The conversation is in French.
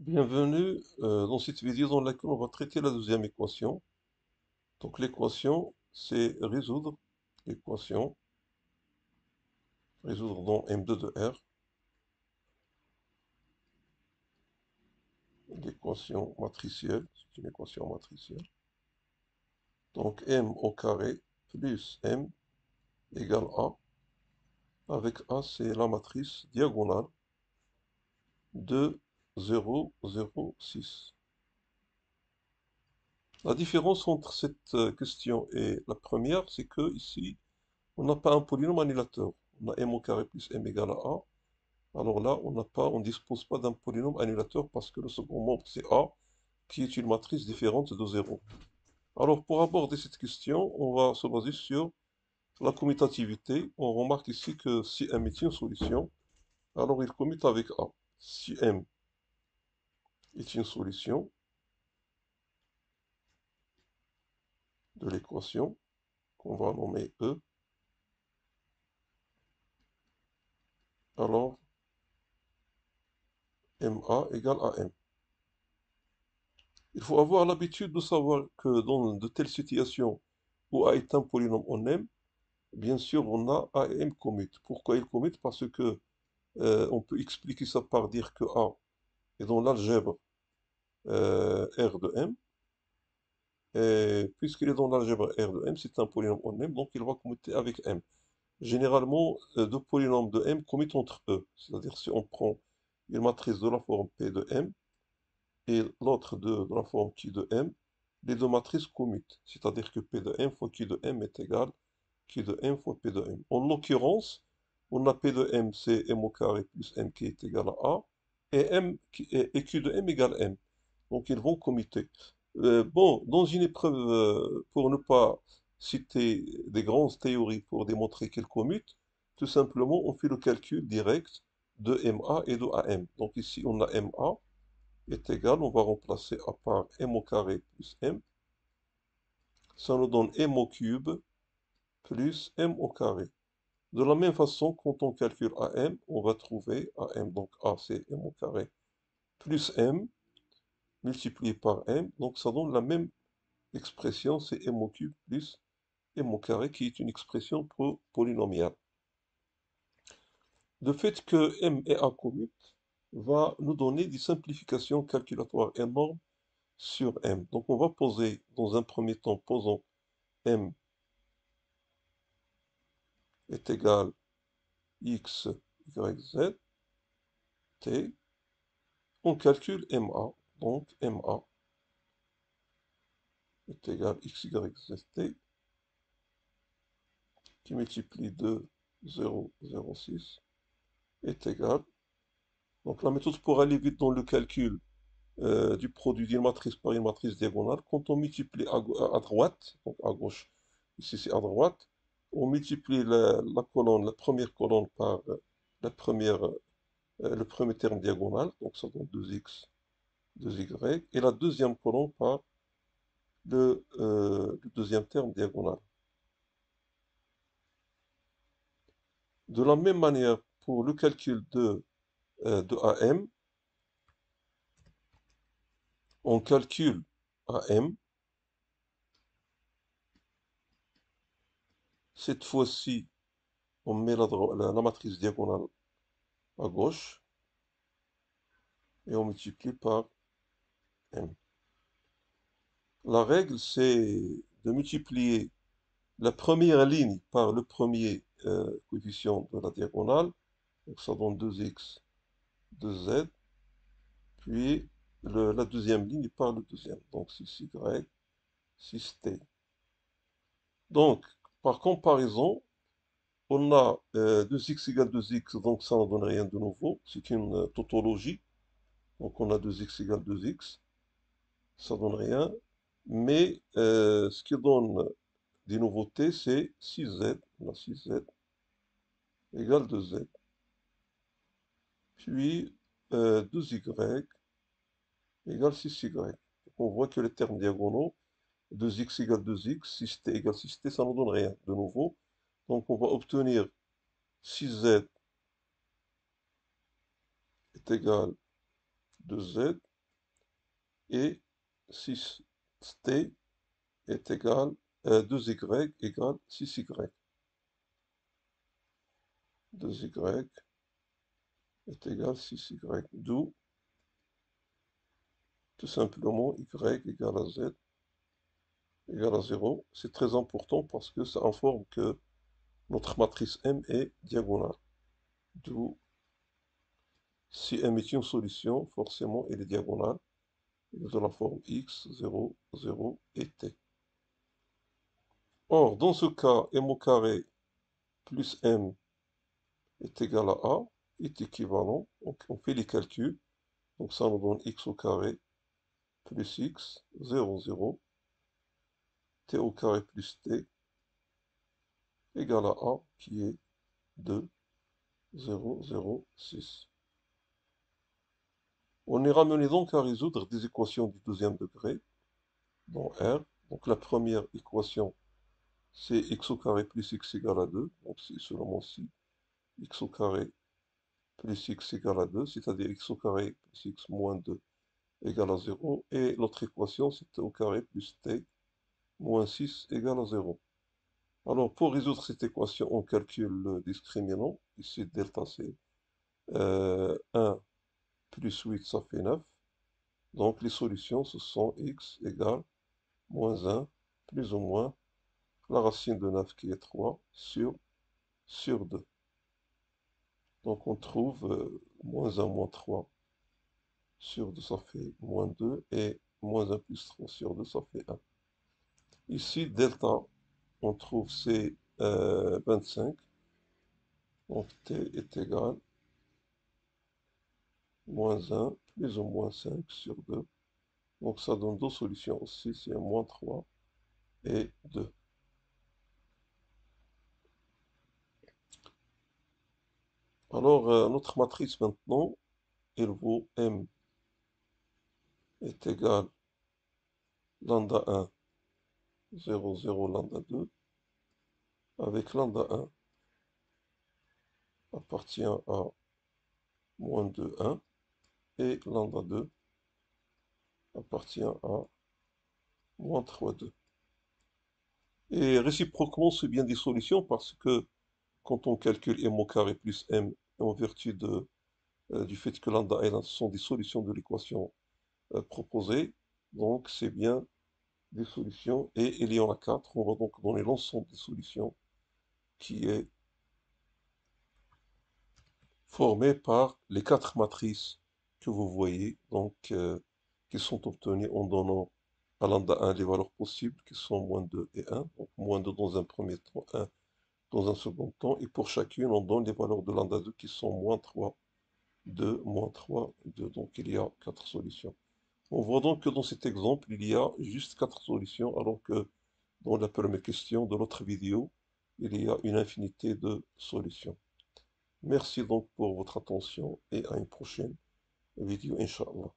Bienvenue dans cette vidéo dans laquelle on va traiter la deuxième équation. Donc l'équation, c'est l'équation, résoudre dans M2 de R, l'équation matricielle, c'est une équation matricielle. Donc M au carré plus M égale A, avec A c'est la matrice diagonale de 0, 0, 6. La différence entre cette question et la première, c'est que ici, on n'a pas un polynôme annulateur. On a M au carré plus M égale à A. Alors là, on ne dispose pas d'un polynôme annulateur parce que le second membre, c'est A, qui est une matrice différente de 0. Alors, pour aborder cette question, on va se baser sur la commutativité. On remarque ici que si M est une solution, alors il commute avec A. Si M est une solution de l'équation, qu'on va nommer E, alors MA égale à M. Il faut avoir l'habitude de savoir que dans de telles situations où A est un polynôme en M, bien sûr, on a A et M commute. Pourquoi il commute? Parce que on peut expliquer ça par dire que A est dans l'algèbre R de M, et puisqu'il est dans l'algèbre R de M, c'est un polynôme en M, donc il va commuter avec M. Généralement, deux polynômes de M commutent entre eux, c'est-à-dire si on prend une matrice de la forme P de M et l'autre de la forme Q de M, les deux matrices commutent, c'est-à-dire que P de M fois Q de M est égal Q de M fois P de M. En l'occurrence, on a P de M, c'est M au carré plus M qui est égal à A, et Q de M égale M. Donc ils vont commuter. Bon, dans une épreuve, pour ne pas citer des grandes théories pour démontrer qu'elles commutent, tout simplement on fait le calcul direct de MA et de AM. Donc ici on a MA est égal, on va remplacer A par M au carré plus M. Ça nous donne M au cube plus M au carré. De la même façon, quand on calcule AM, on va trouver AM, donc A c'est M au carré, plus M, multiplié par M, donc ça donne la même expression, c'est M au cube plus M au carré, qui est une expression polynomiale. Le fait que M et A commutent va nous donner des simplifications calculatoires énormes sur M. Donc on va poser, dans un premier temps, posons M est égal X, Y, Z, T, on calcule MA, donc MA est égal x, y, z, t, qui multiplie 2, 0, 0, 6, est égal. Donc la méthode pour aller vite dans le calcul du produit d'une matrice par une matrice diagonale, quand on multiplie à droite, donc à gauche, ici c'est à droite, on multiplie la colonne, la première colonne par la première, le premier terme diagonal, donc ça donne 2x, 2y, et la deuxième colonne par le deuxième terme diagonal. De la même manière, pour le calcul de AM, on calcule AM. Cette fois-ci, on met la matrice diagonale à gauche et on multiplie par M. La règle, c'est de multiplier la première ligne par le premier coefficient de la diagonale. Donc ça donne 2x, 2z. Puis la deuxième ligne par le deuxième. Donc 6y, 6t. Donc, par comparaison, on a 2x égale 2x, donc ça ne donne rien de nouveau. C'est une tautologie. Donc on a 2x égale 2x, ça donne rien. Mais ce qui donne des nouveautés, c'est 6z. On a 6z égale 2z. Puis 2y égale 6y. Donc on voit que les termes diagonaux, 2x égale 2x, 6t égale 6t, ça ne donne rien de nouveau. Donc on va obtenir 6z est égal 2z, et 6t est égal, 2y égale 6y. 2y est égal à 6y, d'où tout simplement y égale à z égale à 0. C'est très important parce que ça informe que notre matrice M est diagonale. D'où, si M est une solution, forcément elle est diagonale de la forme x, 0, 0 et t. Or, dans ce cas, m au carré plus m est égal à a, est équivalent. Donc, on fait les calculs. Donc, ça nous donne x au carré plus x, 0, 0, t au carré plus t égale à a, qui est 2, 0, 0, 6. On est ramené donc à résoudre des équations du deuxième degré dans R. Donc, la première équation, c'est x au carré plus x égale à 2. Donc, c'est seulement si x au carré plus x égale à 2, c'est-à-dire x au carré plus x moins 2 égale à 0. Et l'autre équation, c'est t au carré plus t moins 6 égale à 0. Alors, pour résoudre cette équation, on calcule le discriminant. Ici, delta, c'est 1 plus 8, ça fait 9. Donc, les solutions, ce sont x égale moins 1 plus ou moins la racine de 9 qui est 3 sur 2. Donc, on trouve moins 1 moins 3 sur 2, ça fait moins 2, et moins 1 plus 3 sur 2, ça fait 1. Ici, delta, on trouve c'est 25, donc t est égal moins 1 plus ou moins 5 sur 2. Donc ça donne deux solutions aussi, c'est moins 3 et 2. Alors, notre matrice maintenant, elle vaut M est égal lambda 1, 0, 0, lambda 2, avec lambda 1 appartient à moins 2, 1, et lambda 2 appartient à moins 3, 2. Et réciproquement, c'est bien des solutions parce que quand on calcule m au carré plus m, en vertu du fait que lambda et lambda sont des solutions de l'équation proposée, donc c'est bien des solutions, et il y en a 4. On va donc donner l'ensemble des solutions qui est formé par les 4 matrices que vous voyez, donc qui sont obtenues en donnant à lambda 1 les valeurs possibles, qui sont moins 2 et 1, donc moins 2 dans un premier temps, 1 dans un second temps, et pour chacune, on donne les valeurs de lambda 2 qui sont moins 3, 2, moins 3, 2. Donc il y a 4 solutions. On voit donc que dans cet exemple, il y a juste 4 solutions, alors que dans la première question de l'autre vidéo, il y a une infinité de solutions. Merci donc pour votre attention et à une prochaine vidéo, Inch'Allah.